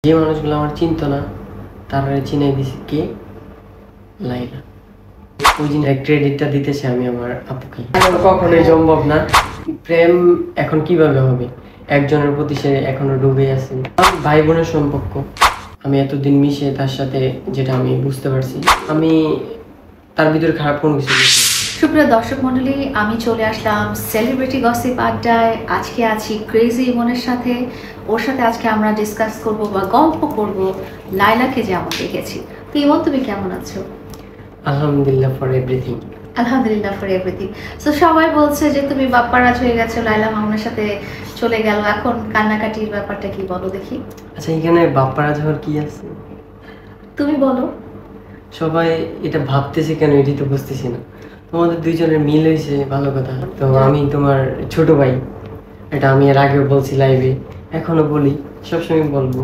যে মানুষগুলো আমার চিনতো না তারা চিনাই দিছি কে? লাইলা। ওই জিনিস ক্রেডিটটা দিতেছে আমি আমার আপুকে। কখনোই সম্ভব না। প্রেম এখন কিভাবে হবে? একজনের প্রতি সে এখনো ডুবে আছে। ভাই বোনের সম্পর্ক আমি এতদিন মিশে তার সাথে যেটা আমি বুঝতে পারছি, আমি তার ভিতরে খারাপ কোনো কিছু দেখি। সুপ্রিয় দর্শক মণ্ডলী, আমি চলে আসলাম সেলিব্রিটি গসিপ আড্ডায়। আজকে আছি ক্রেজি ইমনের সাথে। ওর সাথে আজকে আমরা ডিসকাস করব বা গল্প করব লাইলাকে যে আমরা দেখেছি। তো ইমন, তুমি কেমন আছো? আলহামদুলিল্লাহ ফর এভরিথিং। আলহামদুলিল্লাহ ফর এভরিথিং। সো সবাই বলছে যে তুমি বাপ্পারাজ হয়ে গেছো, লাইলা মামুনের সাথে চলে গেল, এখন কান্নাকাটির ব্যাপারটা কি বলো দেখি। আচ্ছা, এখানে বাপ্পারাজ হওয়ার কি আছে? তুমি বলো। সবাই এটা ভাবতেছে কেন, এটি তো বুঝতেছি না। তোমাদের দুইজনের মিল হয়েছে, ভালো কথা। তো আমি তোমার ছোট ভাই, এটা আমি এর আগেও বলছি লাইভে, এখনো বলি, সবসময় বলবো।